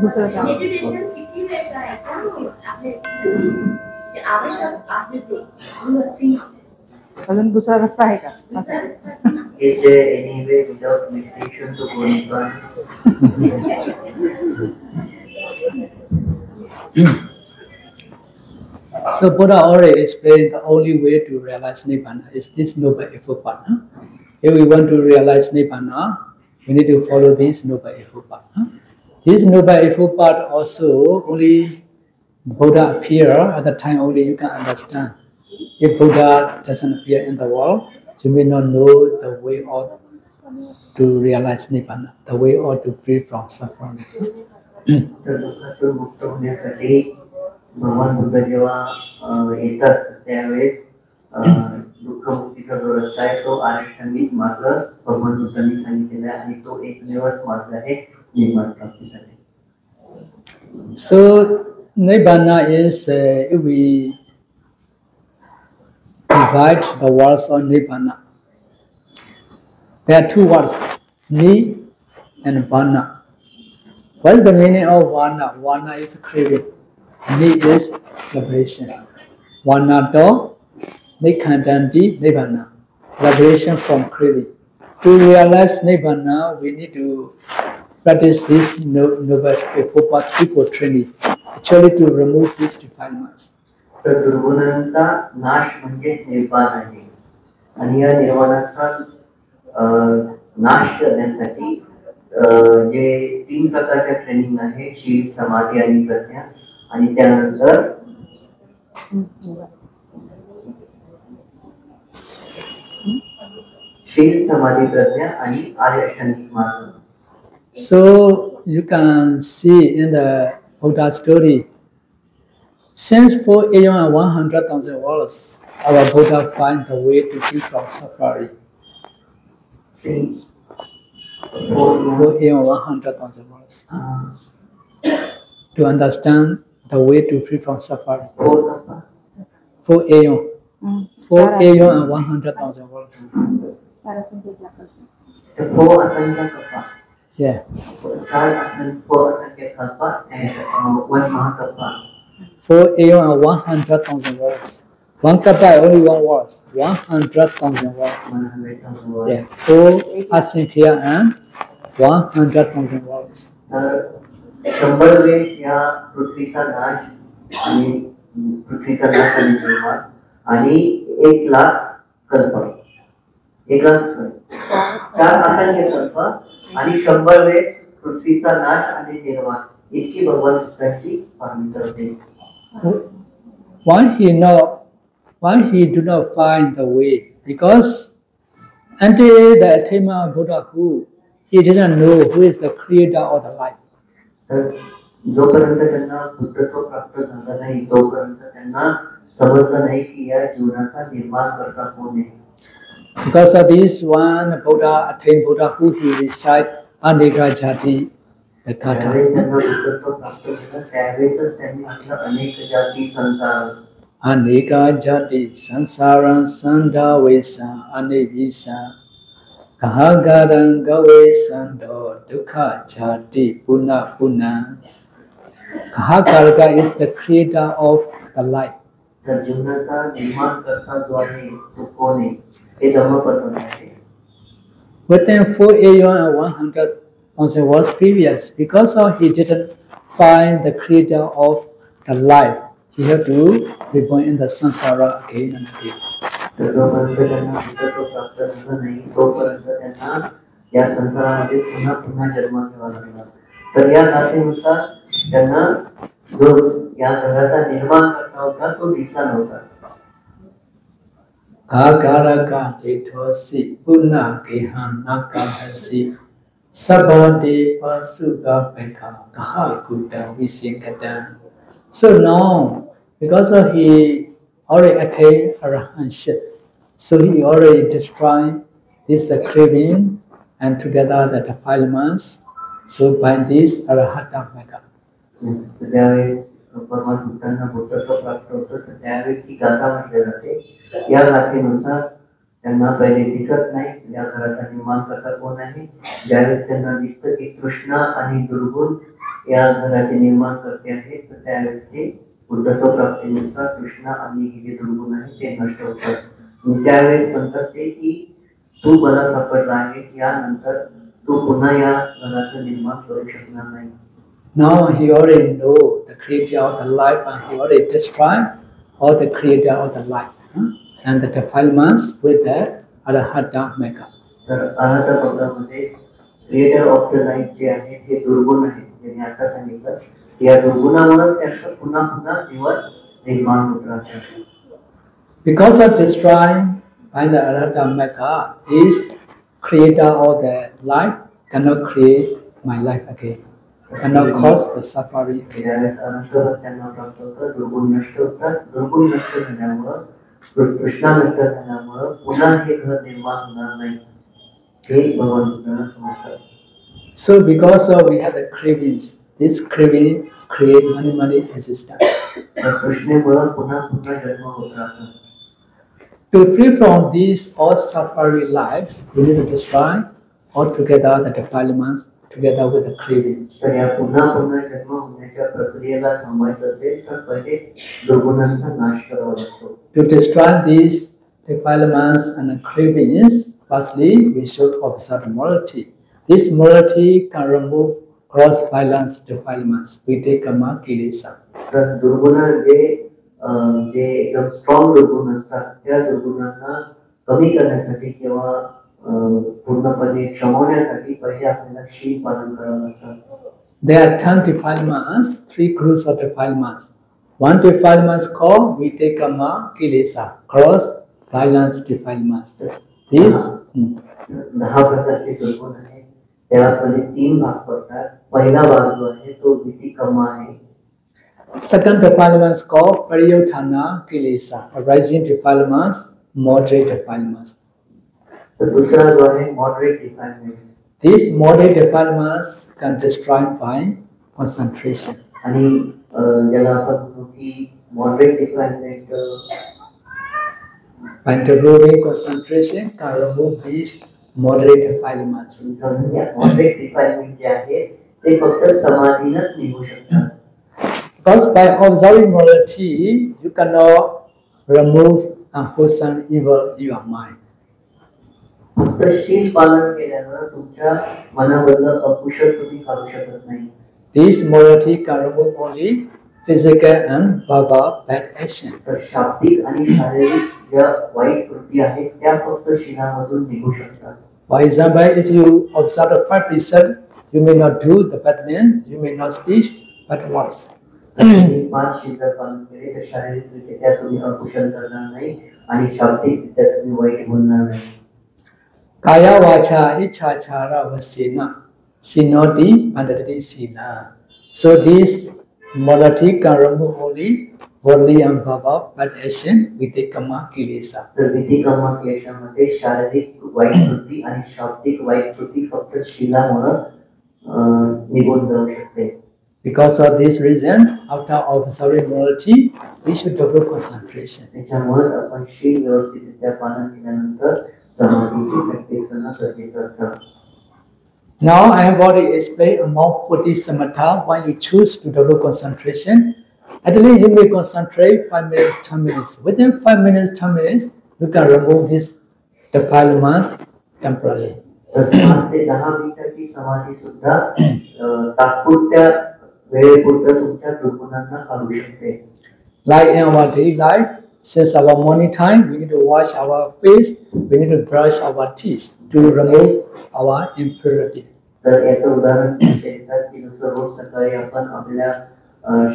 दुसरं काम. मेडिटेशन किती वेळ करायचं आपल्यासाठी जे आवश्यक आहे ते व्यवस्थित. अजून दुसरा रस्ता आहे का? दुसरा रस्ता नाही. Is there any way without meditation to go Nibbana? So Buddha already explained the only way to realize Nibbana is this Noble Eightfold Path. If we want to realize Nibbana, we need to follow this Noble Eightfold Path. This Noble Eightfold Path also only Buddha appear at the time only you can understand. If Buddha doesn't appear in the world, you may not know the way out to realize Nibbana, the way out to free from suffering. भगवान बुद्ध जेव्हा येतात त्यावेळेस दुःखमुक्तीचा जो रस्ता आहे तो आरिष्टांगिक मार्ग भगवान बुद्धांनी सांगितलेला आहे आणि तो एकमेवच मार्ग आहे निर्वाण प्राप्तीसाठी. So Nibbana is if we divide the words on Nibbana. There are two words, Ni and Vana. What is the meaning of Vana? Vana is craving. Ni is liberation. Vana to Nikhandanti Nibbana. Liberation from craving. To realize Nibbana, we need to practice this Noble Eightfold Path before training. Actually to remove these defilements. तर दुर्गुणांचा नाश म्हणजेच निर्वाण आहे आणि या निर्वाणाचा नाश करण्यासाठी जे तीन प्रकारच्या ट्रेनिंग आहे शील समाधी आणि प्रज्ञा आणि त्यानंतर शील समाधी प्रज्ञा आणि आर्य अष्टांगिक मार्ग. So you can see in the Buddha story, since for 100,000 years, our Buddha find the way to free from suffering. For 100,000 years, to understand the way to free from suffering. For 100,000 years. Yeah. For 100,000 words. One kappa only one word. 100,000 words. Yeah. For asankhya and 100,000 words. 100 वेळेस या पृथ्वीचा नाश आणि पृथ्वीचा नाश आणि निर्माण आणि 1 लाख कल्प 1 लाख 4 असंख्य कल्प आणि 100 वेळेस पृथ्वीचा नाश आणि निर्माण इतकी भगवान बुद्धांची पाहणी करते. Why he do not find the way? Because until the attainment of Buddhahood, he didn't know who is the creator of the life. जोपर्यंत त्यांना बुद्धत्व प्राप्त झालं नाही तोपर्यंत त्यांना समजलं नाही की या जीवनाचा निर्माण करता कोण आहे. Because of this, one Buddha attained Buddhahood, he recite Aneka Jati Katha. त्यांना बुद्धत्व प्राप्त झालं त्यावेळेसच त्यांनी म्हटलं अनेक जाती संसार. Aneka Jati Sansaran Sandavesa Anevisa Kahagaran Gavesando Dukha Jati Puna Puna. Kahakarga is the creator of the life. तर जीवनाचा निर्माण करता जो आहे तो कोण आहे हे धम्मपद आहे. Within 4,100,000 was previous, because of he didn't find the creator of the life, he had to be born in the samsara again and again. तर जोपर्यंत त्यांना बुद्धत्व प्राप्त झालं नाही तोपर्यंत त्यांना या संसारामध्ये पुन्हा पुन्हा जन्म घ्यावा लागला. तर या गाथेनुसार त्यांना जो या घराचा निर्माण करता होता तो दिसला नव्हता. Kagaraka Titosi Puna Gihanakahasi Sabade Pasuga Pekha Kahakuta Visinkata. So now, because of he already attained arahantship, so he already destroyed this the craving and together the defilements. So by this arahata mega. त्यावेळेस भगवान बुद्धांना बुद्धत्व प्राप्त होतं तर त्यावेळेस ही गाथा म्हटली जाते. या गाथेनुसार त्यांना पहिले दिसत नाही या घराचा निर्माण करता कोण आहे. ज्यावेळेस त्यांना दिसतं की तृष्णा आणि दुर्गुण या घराचे निर्माण करते आहेत, तर त्यावेळेस ते बुद्धत्व प्राप्तीनुसार तृष्णा आणि हे जे दुर्गुण आहेत ते नष्ट होतात. आणि त्यावेळेस म्हणतात ते की तू मला सापडला आहेस, यानंतर तू पुन्हा या घराचं निर्माण करू शकणार नाही. Now he already know the creator of the life and he already destroyed all the creator of the life, and the defilements with the Arahata Mega. तर अनाथ पदामध्ये क्रिएटर ऑफ द लाईफ जे आहे हे दुर्गुण आहेत, ज्यांनी आता सांगितलं या दुर्गुणामुळेच त्यांचं पुन्हा पुन्हा जीवन निर्माण होत राहतं. Because of destroying by the Arahata Mega, his creator of the life cannot create my life again, cannot cause the suffering. ज्यावेळेस अनंत त्यांना प्राप्त होतं, दुर्गुण नष्ट होतात, दुर्गुण नष्ट झाल्यामुळं तृष्णा नष्ट झाल्यामुळं पुन्हा हे घर निर्माण होणार नाही, हे भगवान बुद्धांना समजतात. So because of we have the cravings, this craving create many existence. तर तृष्णेमुळं पुन्हा पुन्हा जन्म होत राहतात. To free from these all suffering lives, we need to destroy altogether the defilements together with the cravings. तर या पुन्हा पुन्हा जन्म होण्याच्या प्रक्रियेला थांबवायचं असेल तर पहिले दुर्गुणांचा नाश करावा लागतो. To destroy these defilements and the cravings, firstly we should observe morality. This morality can remove gross violence defilements. We take kama kilesa. तर दुर्गुण जे एकदम स्ट्रॉंग दुर्गुण असतात त्या दुर्गुणांना कमी करण्यासाठी किंवा पूर्णपणे क्षमवण्यासाठी पहिले आपल्याला शील पालन करावं लागतं. There are 10 defilements, 3 groups of defilements. One defilement is called vitekama kilesa, gross violence defilements. These 10 प्रकारचे दुर्गुण आहेत, त्यामध्ये 3 भाग पडतात. पहिला भाग जो आहे तो वितिकमा आहे. second defilement is called pariyuthana kilesa, arising defilements, moderate defilements. तर दूसरा जो आहे moderate डिफाइनमेंट. These moderate defilements can destroy by concentration. आणि ज्याला आपण म्हणू की moderate डिफाइनमेंट By improving concentration can remove these moderate defilements. समजून घ्या. मॉडरेट डिफाइनमेंट जे आहे ते फक्त समाधीनच निघू शकतात. Because by observing morality, you cannot remove unwholesome evil in your mind. फक्त शील पालन केल्यानं तुमच्या मनामधलं अकुशल तुम्ही काढू शकत नाही. This morality can remove only physical and verbal bad action. तर शाब्दिक आणि शारीरिक ज्या वाईट कृती आहेत त्या फक्त शीलामधून निघू शकतात. For example, if you observe the 5 precepts, you may not do the bad means, you may not speak bad words. तुम्ही 5 शील जर पालन केले तर शारीरिकरित्या तुम्ही अकुशल करणार नाही आणि शाब्दिकरित्या तुम्ही वाईट बोलणार नाही. Kaya vacha ichachara vasena sinoti pandati sina. So this morality can remove only worldly and verbal bad action, vitikama kilesa. तर वितिकमा क्लेशामध्ये शारीरिक वाईट कृती आणि शाब्दिक वाईट कृती फक्त शीलामुळे निघून जाऊ शकते. Because of this reason, after observing morality, we should develop concentration. त्याच्यामुळेच आपण शील व्यवस्थितरित्या पालन केल्यानंतर समाधीची प्रॅक्टिस करणं गरजेचं असतं. Now I have already explained among 40 samatha when you choose to develop concentration. Actually, you may concentrate 5 minutes, 10 minutes. Within 5 minutes, 10 minutes, you can remove this defilements temporarily. तर 5 ते 10 मिनिटाची समाधी सुद्धा तात्पुरत्या वेळेपुरतं तुमच्या दुर्गुणांना काढू शकते. Like in our daily life, since our morning time, we need to wash our face, we need to brush our teeth to remove our impurity. तर याचं उदाहरण देतात की जसं रोज सकाळी आपण आपल्या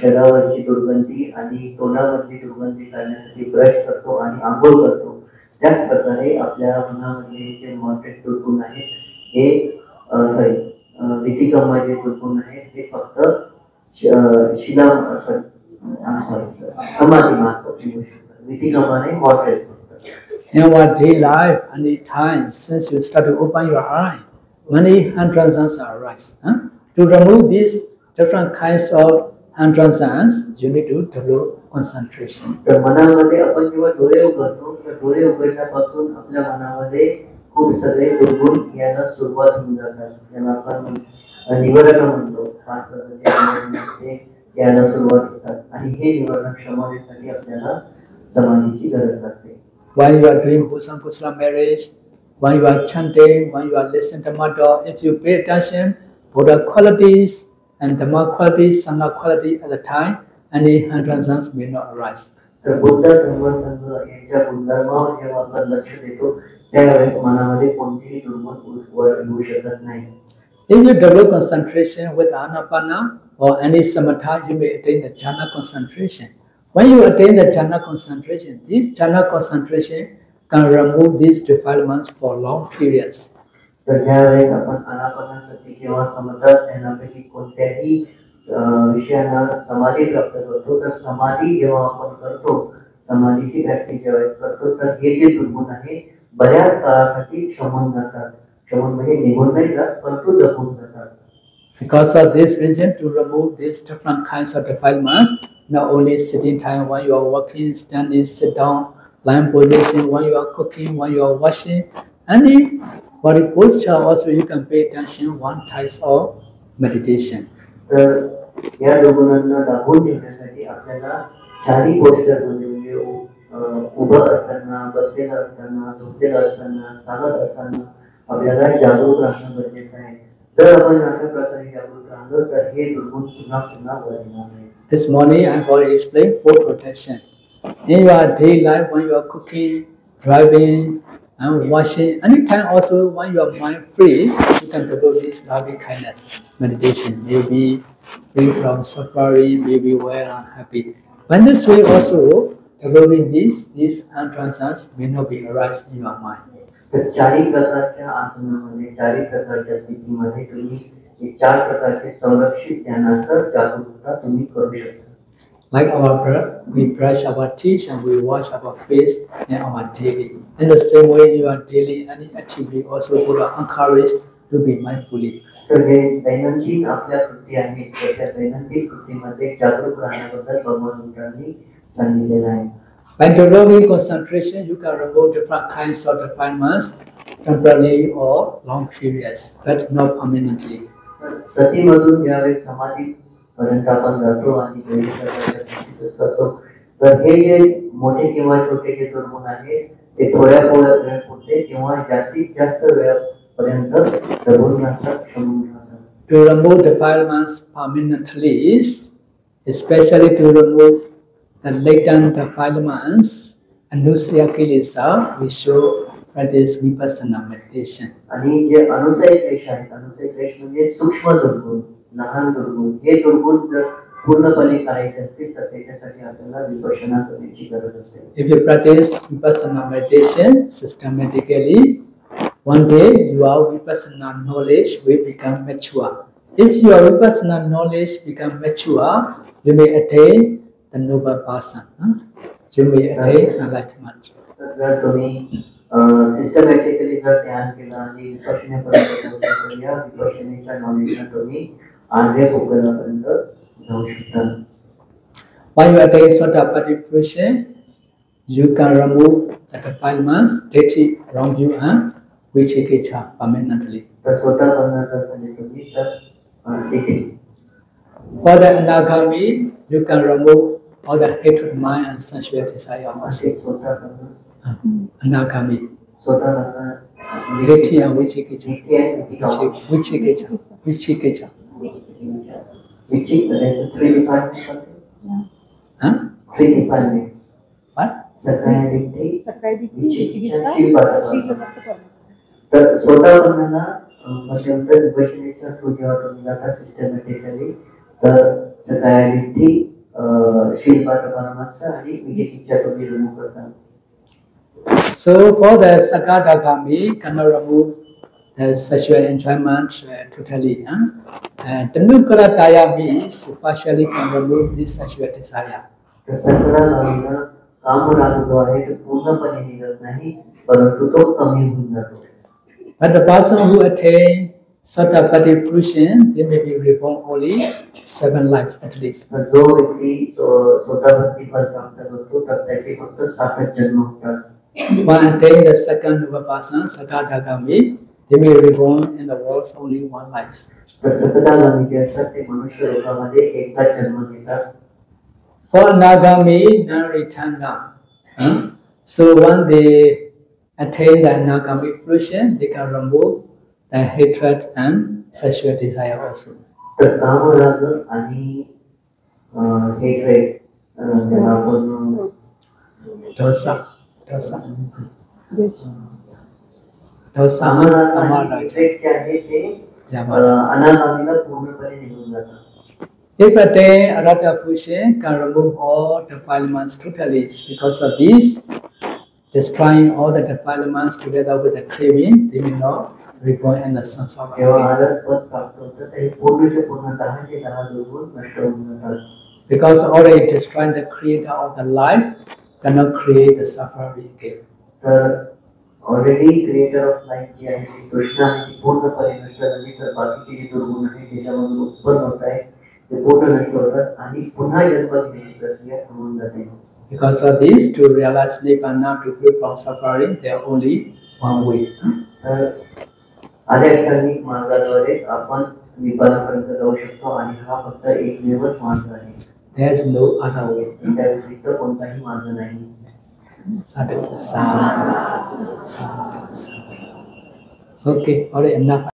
शरीरावरची दुर्गंधी आणि तोंडावरची दुर्गंधी काढण्यासाठी ब्रश करतो आणि आंघोळ करतो, त्याच प्रकारे आपल्या मनामध्ये जे मॉडरेट दुर्गुण आहेत हे वितिकमा जे दुर्गुण आहेत ते फक्त समाधी मार्फत निघू शकतात. वितिकमाने मॉडरेट होतात. In our daily life and the time, since you start to open your eye, many hindrances arise. To remove these different kinds of hindrances, you need to develop concentration. तर मनामध्ये आपण जेव्हा डोळे उघडतो तर डोळे उघडल्यापासून आपल्या मनामध्ये खूप सगळे दुर्गुण यायला सुरुवात होऊन जातात. ज्याला आपण निवारण म्हणतो. 5 प्रकारचे निवारण यायला सुरुवात होतात आणि हे निवारण क्षमतेसाठी आपल्याला समाधीची गरज लागते. While you are doing Husam Kusala marriage, while you are chanting, while you are listening to Dhamma, if you pay attention, Buddha qualities and Dhamma qualities, Sangha quality at the time, any hindrances may not arise. तर बुद्ध धर्म संघ यांच्या गुणधर्मावर जेव्हा आपण लक्ष देतो त्यावेळेस मनामध्ये कोणतेही दुर्गुण वर येऊ शकत नाही. If you develop concentration with Anapana or any samatha, you may attain the jhana concentration. When you attain the jhana concentration, this jhana concentration can remove these defilements for long periods. तर ज्यावेळेस आपण आनापानासती किंवा समता ध्यानापैकी कोणत्याही विषयांना समाधी प्राप्त करतो तर समाधी जेव्हा आपण करतो समाधीची प्रॅक्टिस ज्यावेळेस करतो तर हे जे दुर्गुण आहे बऱ्याच काळासाठी क्षमून जातात. क्षमून म्हणजे निघून नाही जात परंतु दबून जातात. Because of this reason, to remove these different kinds of defilements, not only sitting time when you are walking, standing, sit down, lying position, when you are cooking, when you are washing, any body posture also you can pay attention one type of meditation. तर या दुर्गुणांना दाबून ठेवण्यासाठी आपल्याला चारी posture म्हणजे उभं असताना, बसलेलं असताना, झोपलेलं असताना, चालत असताना आपल्याला जागरूक राहणं गरजेचं आहे. जर आपण अशा प्रकारे जागरूक राहिलो तर हे दुर्गुण पुन्हा पुन्हा वर येणार नाही. This morning I have already explained 4 protection. In your daily life, when you are cooking, driving, and washing, anytime also when your mind free, you can develop this loving kindness meditation. Maybe free from suffering, maybe well unhappy. When this way also developing these hindrances may not be arise in your mind. तर चारी प्रकारच्या आसनामध्ये चारी प्रकारच्या स्थितीमध्ये तुम्ही हे 4 प्रकारचे संरक्षित ध्यानाचं जागरूकता तुम्ही करू शकता. Like our breath, we brush our teeth and we wash our face in our daily. In the same way, in your daily any activity also Buddha encourage to be mindfully. तर हे दैनंदिन आपल्या कृती आहेत तर त्या दैनंदिन कृतीमध्ये जागरूक राहण्याबद्दल भगवान बुद्धांनी सांगितलेलं आहे. By developing concentration, you can remove different kinds of defilements temporarily or long periods, but not permanently. सतीमधून ज्यावेळेस समाधी पर्यंत आपण जातो आणि प्रॅक्टिस करतो तर हे जे मोठे किंवा छोटे जे दुर्गुण आहेत ते थोड्या वेळापुरते किंवा जास्तीत जास्त वेळापर्यंत दबून राहतात, क्षमून राहतात. To remove defilements permanently, especially to remove the latent defilements and anusaya kilesa, we should practice vipassana meditation. आणि जे अनुसय क्लेश आहेत, अनुसय क्लेश म्हणजे सूक्ष्म दुर्गुण, लहान दुर्गुण, हे दुर्गुण जर पूर्णपणे काढायचे असतील तर त्याच्यासाठी आपल्याला विपश्यना करण्याची गरज असते. If you practice vipassana meditation systematically, one day your vipassana knowledge will become mature. If your vipassana knowledge become mature, you may attain the noble person. You may attain enlightenment. जर तुम्ही सिस्टमॅटिकली जर ध्यान केलं आणि विपश्यनेपर्यंत या विपश्यनेच्या नॉलेजला तुम्ही आर्य भोगलापर्यंत जाऊ शकता. When you attain Sotapaddi fruition, you can remove the defilements, ditthi, wrong view, and vicikiccha permanently. तर स्वतः जर झाले तुम्ही तर देखील. For the anagami, you can remove all the hatred mind and sensual desire also. असे स्वतः Anagami, स्वतः ditthi and vicikiccha. विचिक Vicikiccha. there's 3 defilements. Huh? 3 defilements. What? सकाळी दिठ्ठी, सकाळी दिठी, विचिकित्सा, शीलपाठ शीलपाठ. करणं. तर स्वतः बनण्याला मध्यंतर विपश्यनेच्या थ्रू जेव्हा तुम्ही जाता सिस्टमॅटिकली तर सकाळी दिठ्ठी, शीलपाठ परमार्थ आणि विचिकित्सा तुम्ही रिमूव्ह करता. So for the Sakadagami, cannot remove the sexual enjoyment totally. The Nukarataya means partially can remove this sexual desire. तर सकरागामीला कामराग जो आहे तो पूर्णपणे निघत नाही परंतु तो कमी होऊन जातो. But the person who attain Sotapaddi fruition, they may be reborn only 7 lives at least. तर जो व्यक्ती स्वतः भक्तिफल प्राप्त करतो तर त्याचे फक्त 7 जन्म होतात. When attain the second Nupapasana, Sakadagami, they may reborn in the world only one life. तर सततागामी जे असतात ते मनुष्य लोकांमध्ये एकदाच जन्म घेतात. For Nagami, Naritana. So when they attain the Nagami fruition, they can remove the hatred and sexual desire also. तर कामराग आणि हेट्रेड त्याला आपण Dosa. Dosa. Dosa. कामराग आणि Kamaraja. हेट्रेड जे आहे ते Yamara. अनागामीला पूर्णपणे निघून जातात. If a day Arata Pushe can remove all defilements totally, because of this, destroying all the defilements together with the craving, they will not reborn in the samsara जेव्हा again. आरत पद प्राप्त होतं ते पूर्णचे पूर्ण दहाचे दहा दुर्गुण नष्ट होऊन जातात. Because already destroying the creator of the life cannot create the suffering again. तर ऑलरेडी क्रिएटर ऑफ लाईफ जी आहे ती तृष्णा आहे ती पूर्णपणे नष्ट झाली. तर बाकीचे जे दुर्गुण आहे ज्याच्यामधून उत्पन्न होत आहे ते पूर्ण नष्ट होतात आणि पुन्हा जन्म घेण्याची प्रक्रिया थांबून जाते. Because of this, to realize Nibbana, to free from suffering, there are only one way. तर आध्यात्मिक मार्गाद्वारेच आपण निब्बाणापर्यंत जाऊ शकतो आणि हा फक्त एकमेवच मार्ग आहे. There is no other way. त्या व्यतिरिक्त कोणताही मार्ग नाही. Sadhu, sadhu, sadhu, sadhu. Okay, already enough.